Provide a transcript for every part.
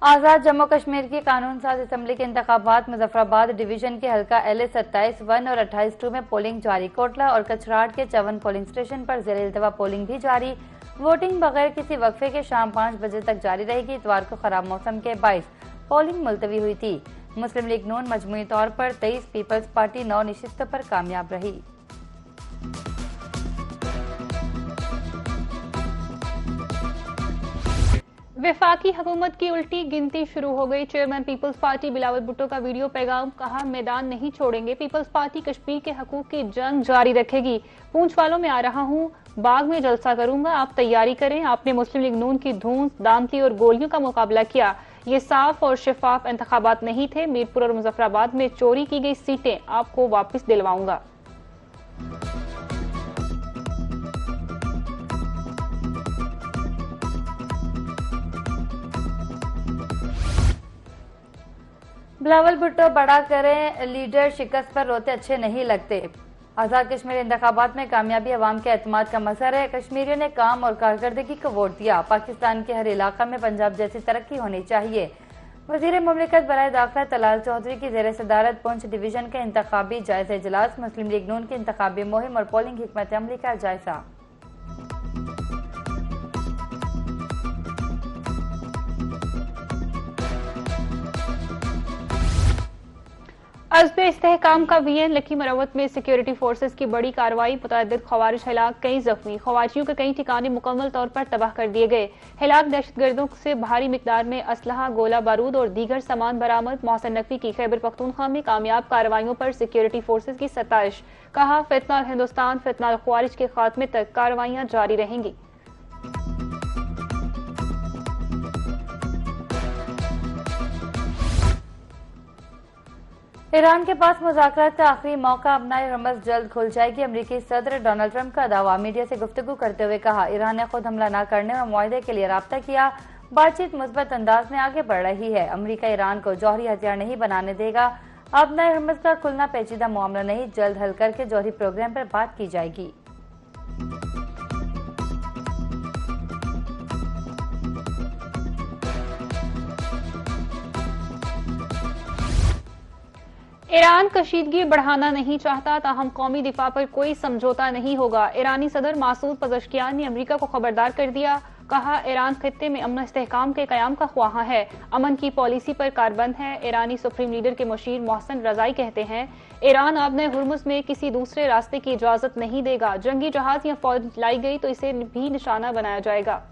आज़ाद जम्मू कश्मीर की कानून साज असम्बली के इंतखाबात मुजफ्फराबाद डिवीजन के हल्का LA 27-1 और 28-2 में पोलिंग जारी। कोटला और कचराट के 54 पोलिंग स्टेशन पर ज़ेर इल्तवा पोलिंग भी जारी। वोटिंग बगैर किसी वक्फे के शाम 5 बजे तक जारी रहेगी। इतवार को खराब मौसम के बाइस पोलिंग मुलतवी हुई थी। मुस्लिम लीग नून मजमूई तौर पर 23, पीपल्स पार्टी 9 नशिस्तों पर कामयाब रही। वफाकी हुकूमत की उल्टी गिनती शुरू हो गई। चेयरमैन पीपल्स पार्टी बिलावल भुट्टो का वीडियो पैगाम, कहा मैदान नहीं छोड़ेंगे। पीपल्स पार्टी कश्मीर के हकूक की जंग जारी रखेगी। पूंछ वालों में आ रहा हूं, बाग में जलसा करूंगा, आप तैयारी करें। आपने मुस्लिम लीग नून की धूंस, दामती और गोलियों का मुकाबला किया। ये साफ और शफाफ इंतखाबात नहीं थे। मीरपुर और मुजफ्फराबाद में चोरी की गई सीटें आपको वापस दिलवाऊंगा। बिलावल भुट्टो बड़ा करें, लीडर शिकस्त पर रोते अच्छे नहीं लगते। आज़ाद कश्मीर इंतखाबात में कामयाबी अवाम के एतमाद का मसर है। कश्मीरियों ने काम और कारकर्दगी को वोट दिया। पाकिस्तान के हर इलाका में पंजाब जैसी तरक्की होनी चाहिए। वजीर मुमलिकत बराए दाखिला तलाल चौधरी की जेर सदारत पुंछ डिवीजन के इंतखाबी जायजा इजलास। मुस्लिम लीग नून की इंतखाबी मुहिम और पोलिंग हिकमत अमली का जायजा। अज़्म इस्तेहकाम का VN लकी मरवत में सिक्योरिटी फोर्सेज की बड़ी कार्रवाई। मुतअद्दिद खवारिज हिलाक, कई जख्मी। खवारिजियों के कई ठिकाने मुकम्मल तौर पर तबाह कर दिए गए। हिलाक दहशतगर्दों से भारी मिकदार में असलहा, गोला बारूद और दीगर सामान बरामद। मोहसिन नकवी की खैबर पख्तूनख्वा में कामयाब कार्रवाइयों पर सिक्योरिटी फोर्सेज की सताइश। कहा फितना हिंदुस्तान, फितना खवारिज के खात्मे तक कार्रवाइयां जारी रहेंगी। ईरान के पास मुज़ाकरात का आखिरी मौका, अपना रमज़ जल्द खुल जाएगी। अमरीकी सदर डोनाल्ड ट्रंप का दावा। मीडिया से गुफ्तगू करते हुए कहा ईरान ने खुद हमला न करने और मुआहदे के लिए राब्ता किया। बातचीत मुस्बत अंदाज में आगे बढ़ रही है। अमरीका ईरान को जौहरी हथियार नहीं बनाने देगा। अपना रमज़ का खुलना पेचीदा मामला नहीं, जल्द हल करके जौहरी प्रोग्राम पर बात की जाएगी। ईरान कशीदगी बढ़ाना नहीं चाहता, ताहम कौमी दिफा पर कोई समझौता नहीं होगा। ईरानी सदर मासूद पज़श्कियान ने अमरीका को खबरदार कर दिया। कहा ईरान खित्ते में अमन इस्तेहकाम के कयाम का ख्वाहा है, अमन की पॉलिसी पर कारबंद है। ईरानी सुप्रीम लीडर के मुशीर मोहसिन रजाई कहते हैं ईरान आबने हुर्मुज़ में किसी दूसरे रास्ते की इजाजत नहीं देगा। जंगी जहाज या फौज लाई गई तो इसे भी निशाना बनाया जाएगा।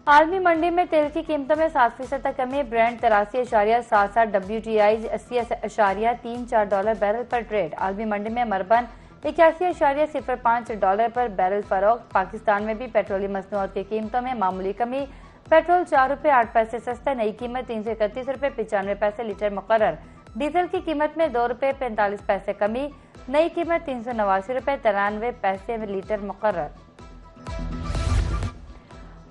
आलमी मंडी में तेल की कीमतों में 7% तक कमी। ब्रेंट 83.77, WTI $80.34 बैरल पर ट्रेड। आलमी मंडी में मरबन $81.05 पर बैरल फरोख्त। पाकिस्तान में भी पेट्रोलियम मसनूआत की कीमतों में मामूली कमी। पेट्रोल ₹4.08 सस्ता, नई कीमत ₹331.95 लीटर मुकर्रर। डीजल की कीमत में ₹2.45 कमी, नई कीमत ₹389.93 लीटर मुकर्रर।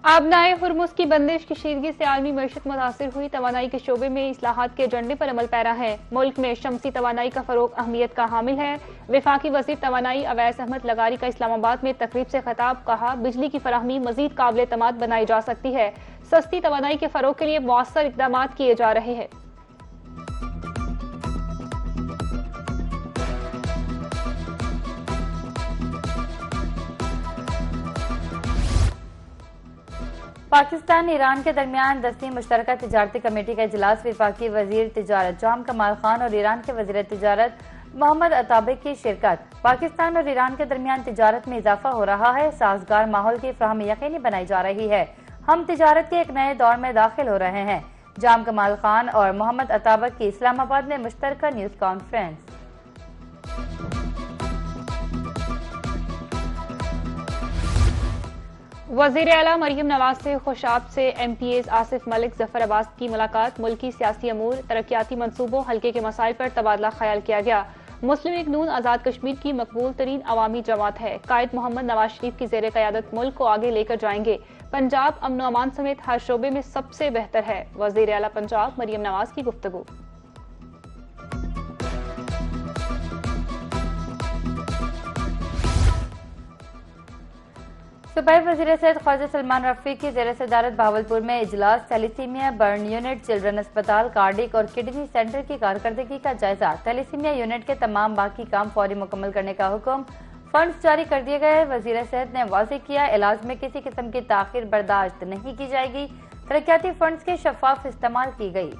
आबनाए हुर्मुज़ की बंदिश कशीदगी से आलमी मईशत मुतासिर हुई। तवानाई के शोबे में इस्लाहात के एजेंडे पर अमल पैरा है। मुल्क में शमसी तवानाई का फरोग अहमियत का हामिल है। वफाकी वज़ीर तवानाई अवैस अहमद लगारी का इस्लामाबाद में तकरीब से खिताब। कहा बिजली की फराहमी मजीद काबिल एतमाद बनाई जा सकती है। सस्ती तवानाई के फरोग के लिए मौसर इक़दामात किए जा रहे हैं। पाकिस्तान ईरान के दरमियान 10वीं मुश्तरका तिजारती कमेटी का इजलास। वफाकी वजीर तिजारत जाम कमाल खान और ईरान के वजीर तिजारत मोहम्मद अताबिक की शिरकत। पाकिस्तान और ईरान के दरमियान तिजारत में इजाफा हो रहा है। साजगार माहौल की फराहमी यकीनी बनाई जा रही है। हम तिजारत के एक नए दौर में दाखिल हो रहे हैं। जाम कमाल खान और मोहम्मद अताबिक की इस्लामाबाद में मुश्तरका न्यूज कॉन्फ्रेंस। वज़ीर आला मरियम नवाज से खुशाब से MPAs आसिफ मलिक, जफर अब्बास की मुलाकात। मुल्की सियासी अमूर, तरक्याती मनसूबों, हल्के के मसाइल पर तबादला ख्याल किया गया। मुस्लिम लीग नून आज़ाद कश्मीर की मकबूल तरीन अवामी जमात है। कायद मोहम्मद नवाज शरीफ की ज़ेर क़यादत मुल्क को आगे लेकर जाएंगे। पंजाब अमन व अमान समेत हर शोबे में सबसे बेहतर है। वज़ीर आला पंजाब मरियम नवाज की गुफ्तगू। सूबाई वज़ीर सेहत ख्वाजा सलमान रफीक की ज़ेर सदारत बहावलपुर में इजलास थैलेसीमिया बर्न यूनिट, चिल्ड्रन अस्पताल, कार्डिक और किडनी सेंटर की कारकर्दगी का जायजा। थैलेसीमिया यूनिट के तमाम बाकी काम फौरी मुकम्मल करने का हुक्म। फंड्स जारी कर दिए गए। वज़ीर सेहत ने वाज़ेह किया, इलाज में किसी किस्म की ताखीर बर्दाश्त नहीं की जाएगी। तरक्याती फंड्स के शफाफ इस्तेमाल की गई।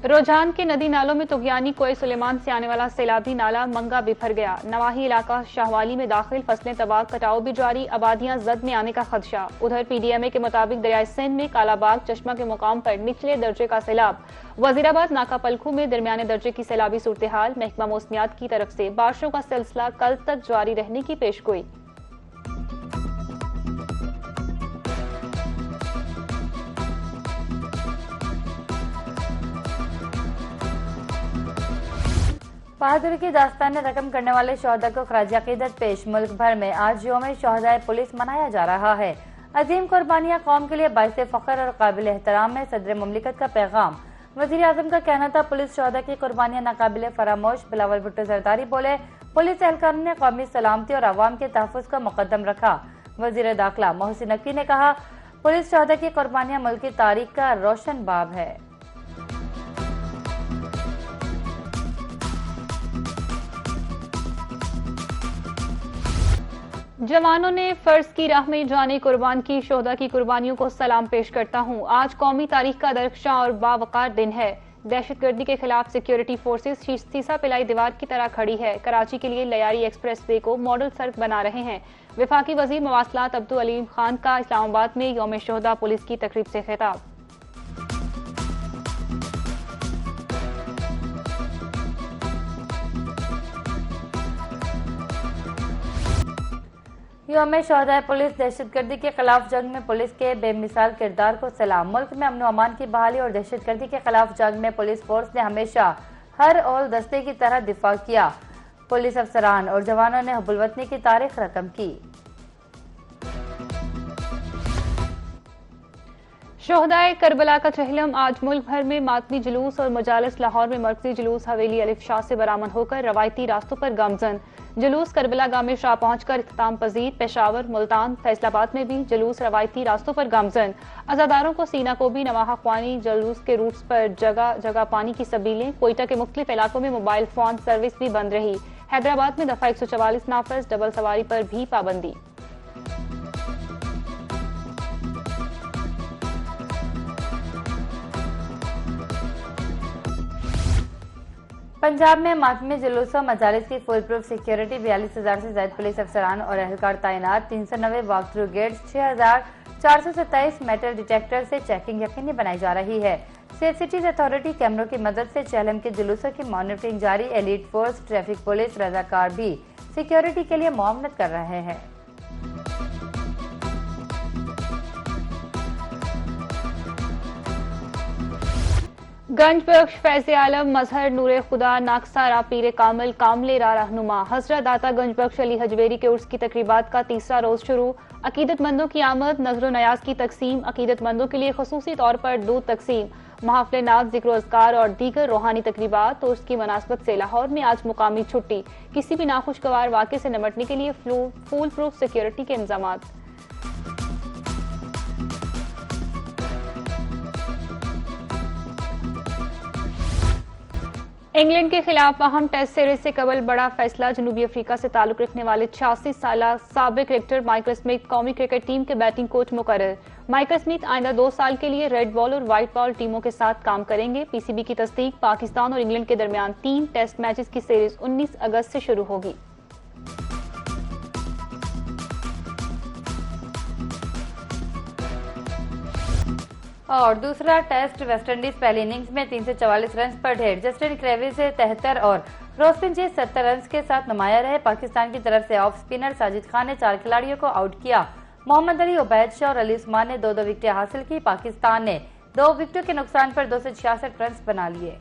रोजान के नदी नालों में तुगयानी कोई सुलेमान से आने वाला सैलाबी नाला मंगा बिफर गया। नवाही इलाका शाहवाली में दाखिल फसलें तबाह, कटाव भी जारी, आबादियां जद में आने का खदशा। उधर पीडीएमए के मुताबिक दरियाए सिंध में कालाबाग चश्मा के मुकाम पर निचले दर्जे का सैलाब। वजीराबाद नाका पलखू में दरमियाने दर्जे की सैलाबी सूरत हाल। महकमा मौसमियात की तरफ से बारिशों का सिलसिला कल तक जारी रहने की पेशगोई। बहादुरी की दास्तान रकम करने वाले शोहदा को खराज अकीदत पेश। मुल्क भर में आज यौम शोहदाए पुलिस मनाया जा रहा है। अजीम कुर्बानियां कौम के लिए बाइसे फख्र और काबिल एहतराम है। सदर मुमलिकत का पैगाम। वज़ीर आज़म का कहना था, पुलिस शोहदा की कुर्बानियां नाकाबिले फरामोश। बिलावल भुट्टो जरदारी बोले, पुलिस एहलकारों ने कौमी सलामती और अवाम के तहफ़्फ़ुज़ को मुक़द्दम रखा। वज़ीर दाखिला मोहसिन नकवी ने कहा, पुलिस शोहदा की कुर्बानियां मुल्क की तारीख का रोशन बाब है। जवानों ने फर्ज की राह में जाने कुर्बान की शोहदा की कुर्बानियों को सलाम पेश करता हूँ। आज कौमी तारीख का दरख्शां और बावकार दिन है। दहशतगर्दी के खिलाफ सिक्योरिटी फोर्सेस सीसा पिलाई दीवार की तरह खड़ी है। कराची के लिए लयारी एक्सप्रेस वे को मॉडल सड़क बना रहे हैं। वफाकी वजीर मवासलात अब्दुल अलीम खान का इस्लामाबाद में यौम शोहदा पुलिस की तकरीब से खिताब। यौम शोहदाए पुलिस दहशतगर्दी के खिलाफ जंग में पुलिस के बेमिसाल किरदार को सलाम। मुल्क में अमन अमान की बहाली और दहशतगर्दी के खिलाफ जंग में पुलिस फोर्स ने हमेशा हर औल दस्ते की तरह दिफा किया। पुलिस अफसरान और जवानों ने हुब्बुल-वतनी की तारीख रकम की। शोहदाए करबला का चहलम। आज मुल्क भर में मातमी जुलूस और मजालिस। लाहौर में मरकजी जुलूस हवेली अलिफ शाह से बरामद होकर रवायती रास्तों पर गामजन। जुलूस करबला गाह में शाह पहुंचकर इख्तिताम पजीर। पेशावर, मुल्तान, फैसलाबाद में भी जुलूस रवायती रास्तों पर गामजन। अजादारों को सीना को भी नवाहा ख्वानी जुलूस के रूट्स पर जगह जगह पानी की सबीलें। कोयटा के मुख्तलिफ इलाकों में मोबाइल फोन सर्विस भी बंद रही। हैदराबाद में दफा 144 नाफज। डबल सवारी पर भी पाबंदी। पंजाब में मातमी जुलूसों मजालिस की फुल प्रूफ सिक्योरिटी। 42,000 से ज्यादा पुलिस अफसरान और एहलकार तैनात। 390 walk through gates, 6,427 metal detector से चेकिंग यकीनी बनाई जा रही है। सेफ सिटीज अथॉरिटी कैमरों की मदद से चहलम के जुलूसों की मॉनिटरिंग जारी। एलीट फोर्स, ट्रैफिक पुलिस, रजाकार भी सिक्योरिटी के लिए मुआवनत कर रहे हैं। गंज बख्श फैज़ आलम मजहर नूरे खुदा नाकसारा पीर कामिल कामले रा रहनुमा हजरत दाता गंज बख्श अली हजवेरी के उर्स की तकरीबात का तीसरा रोज शुरू। अकीदतमंदों की आमद, नजर नयाज की तकसीम। अकीदतमंदों के लिए खसूसी तौर पर दूध तकसीम। महफिल नाज, जिक्र अज़कार और दीगर रूहानी तकरीबात। उर्स की मुनासबत से लाहौर में आज मुकामी छुट्टी। किसी भी नाखुशगवार वाक़े से निपटने के लिए फुल प्रूफ सिक्योरिटी के इंतजाम। इंग्लैंड के खिलाफ अहम टेस्ट सीरीज से कबल बड़ा फैसला। जनूबी अफ्रीका से ताल्लुक रखने वाले 86 साला साबिक क्रिकेटर माइकल स्मिथ कौमी क्रिकेट टीम के बैटिंग कोच मुकर्रर। माइकल स्मिथ आइंदा 2 साल के लिए रेड बॉल और व्हाइट बॉल टीमों के साथ काम करेंगे। पीसीबी की तस्दीक। पाकिस्तान और इंग्लैंड के दरमियान 3 टेस्ट मैचेस की सीरीज 19 अगस्त से शुरू होगी। और दूसरा टेस्ट वेस्टइंडीज पहली इनिंग्स में 344 रन पर ढेर। जस्टिन क्रेविस 73 और रोस्टिन चेज 70 रन के साथ नुमाया रहे। पाकिस्तान की तरफ से ऑफ स्पिनर साजिद खान ने 4 खिलाड़ियों को आउट किया। मोहम्मद अली, उबैद शाह और अली उस्मान ने 2-2 विकेटें हासिल की। पाकिस्तान ने 2 विकेटों के नुकसान पर 266 रन बना लिए।